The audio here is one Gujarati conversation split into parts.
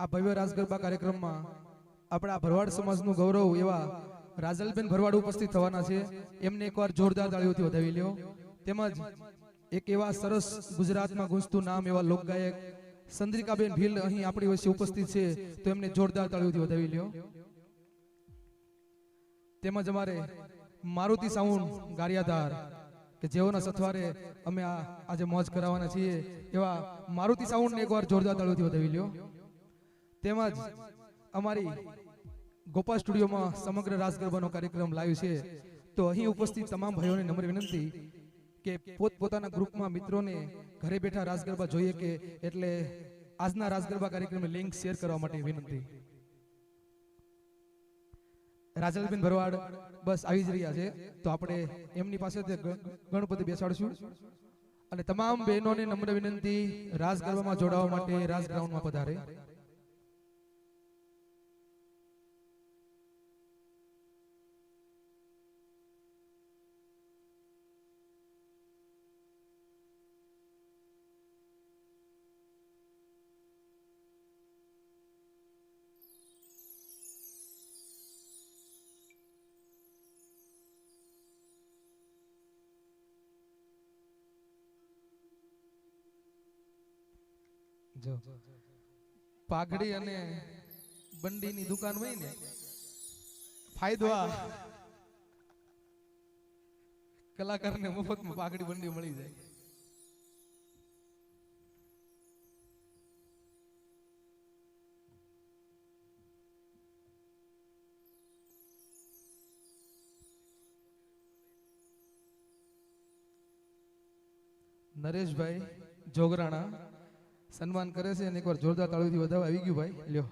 આ ભવ્ય રાસ ગરબા કાર્યક્રમમાં આપણા ભરવાડ સમાજનું ગૌરવ એવા રાજલબેન ભરવાડ ઉપસ્થિત થવાના છે. એમને એકવાર જોરદાર તાળીઓથી વધાવી લ્યો. તેમજ એક એવા સરસ ગુજરાતમાં ગુંજતું નામ એવા લોકગાયક ચંદ્રિકાબેન ભીલ અહીં આપણી વચ્ચે ઉપસ્થિત છે, તો એમને જોરદાર તાળીઓથી વધાવી લ્યો. તેમજ અમારે મારુતિ સાઉન્ડ ગારિયાધાર કે જેઓના સથવારે અમે આજે મોજ કરાવવાના છીએ એવા મારુતિ સાઉન્ડને એકવાર જોરદાર તાળીઓથી વધાવી લ્યો. તેમજ અમારી ગોપા સ્ટુડિયોમાં સમગ્ર રાસ ગરબાનો કાર્યક્રમ લાવ્યો છે, તો અહીં ઉપસ્થિત તમામ ભાઈઓને નમ્ર વિનંતી કે પોતપોતાના ગ્રુપમાં મિત્રોને ઘરે બેઠા રાસ ગરબા જોઈએ કે એટલે આજના રાસ ગરબા કાર્યક્રમની લિંક શેર કરવા માટે વિનંતી. રાજલબેન ભરવાડ બસ આવી જ રહ્યા છે, તો આપણે એમની પાસે ગણપતિ બેસાડશું. અને તમામ બહેનોને નમ્ર વિનંતી રાસ ગરબામાં જોડાવા માટે રાસ ગ્રાઉન્ડમાં પધારે. જો પાઘડી અને બંડીની દુકાન હોય ને, ફાયદો આ કલાકારને મફતમાં પાઘડી બંડી મળી જાય. નરેશભાઈ જોગરાણા સન્માન કરે છે અને એકવાર જોરદાર તાળીઓથી વધાવવા આવી ગયું ભાઈ લ્યો.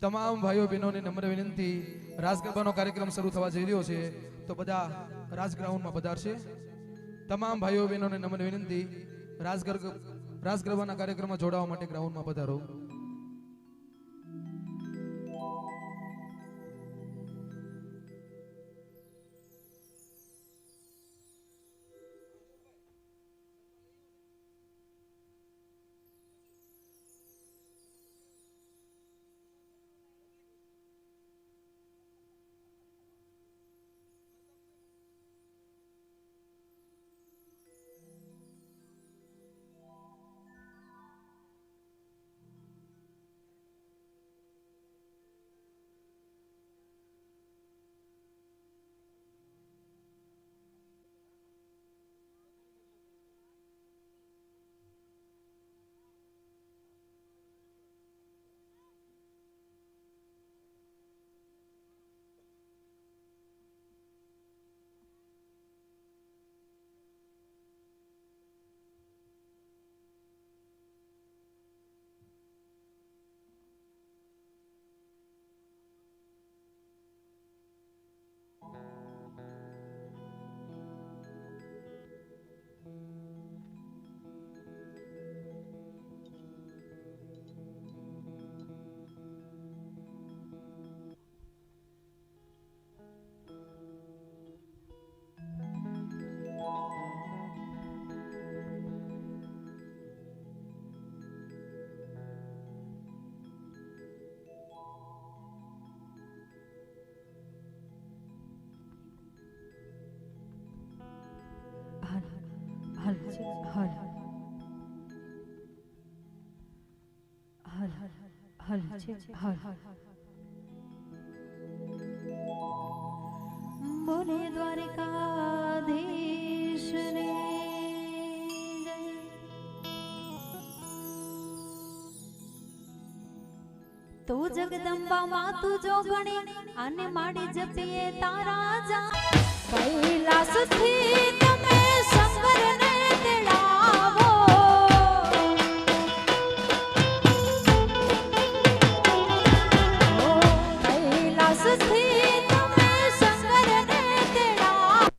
તમામ ભાઈઓ બહેનોને નમ્ર વિનંતી, રાસ ગરબાનો કાર્યક્રમ શરૂ થવા જઈ રહ્યો છે, તો બધા રાસ ગ્રાઉન્ડમાં પધારશે. તમામ ભાઈઓ બહેનોને નમ્ર વિનંતી રાસ ગરબાના કાર્યક્રમમાં જોડાવા માટે ગ્રાઉન્ડમાં પધારો. હલ હલ હલ છે હલ બોલે દ્વારિકાધીશને જય તું જગદંબા માં તું જો ગણી અને માડી જપીએ તારા જા કૈલાસ થી તમે શંકરને તેડાવો કૈલાસ થી તમે શંકરને તેડાવો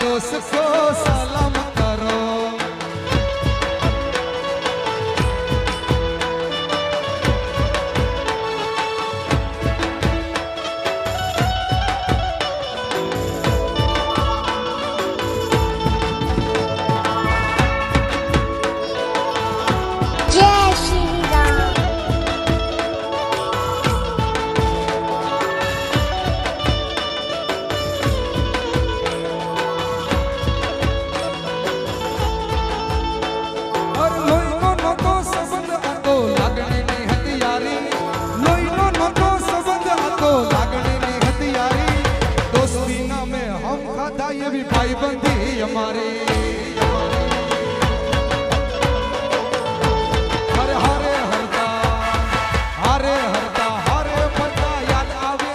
दोस्त को सलाम करो। जय श्री राम। और लोईनो नतो संबंध હતો લાગણીની હથિયારી, લોહીનો નતો સંબંધ હતો લાગણીની હથિયારી, દોસ્તી નામે હમ ખાધા એવી ભાઈબંધી અમારી। હરે હરે હરતા હારે હરતા હારે ફરતા યાદ આવે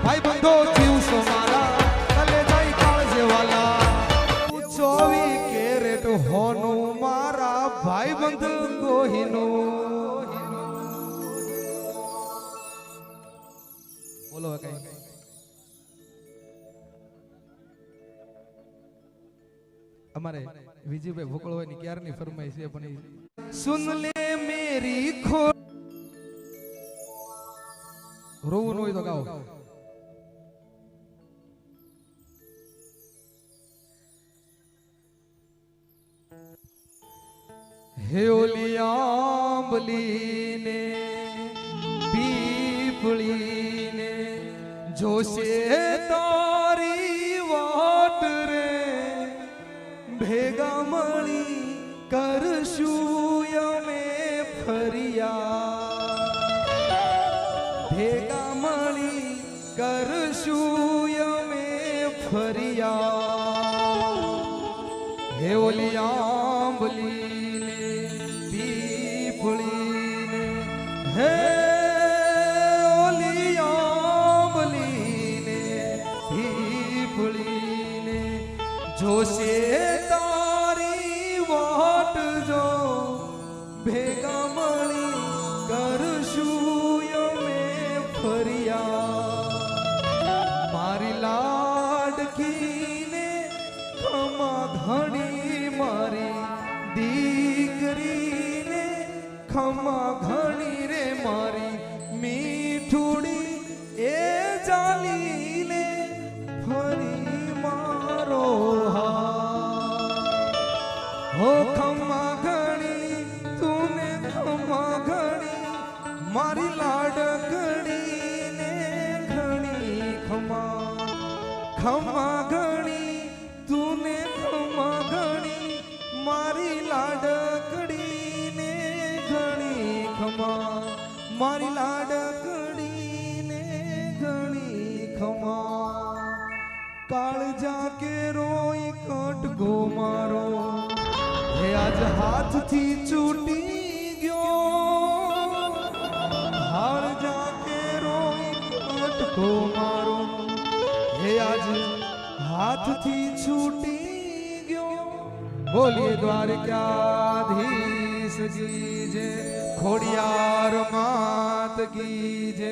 ભાઈબંધો દિવસો મારા કલે જાય કાળજે વાલા। 24 કેરેટ હોનું મારા ભાઈબંધ કોહિનું। બોલો કઈ અમારે વિજયભાઈ ભોકળવાની ક્યારની ફરમાઈશ છે પણ સુન લે મેરી ખો રોવું ન હોય તો ગાઓ। હે ઓલી આંબલી ને પીપળી ને જોશે તારી વાટ રે, ભેગા મળી કરશું અમે ફરિયા, ભેગા મળી કરશું અમે ફરિયા। હે ઓલી આંબલી હે ઓલી આંબલીને પીપળીને જોશે તારી વાટ જો, ભેગા મળી કરશું અમે ફરિયા। મારી લાડકીને ખમા ઘણી મારી દીકરીને ખમા ઘણી રે મારી મીઠુડી એ ચાલીને ફરી મારો હો ખમા ઘણી તુને ખમા ઘણી મારી લાડકડીને ઘણી ખમા ખમા ઘણી તુને ખમા ઘણી મારી લાડકડીને ઘણી ખમા મારી લાડકડીને ઘણી ખમા। કાળજા કે રોઈ કટકો મારો હે આજ હાથથી છૂટી ગયો, કાળજા કે રોઈ કટકો મારો હે આજ હાથથી છૂટી ગયો। બોલીએ દ્વારકાધીશ કી જય, ખોડિયાર માત કી જય।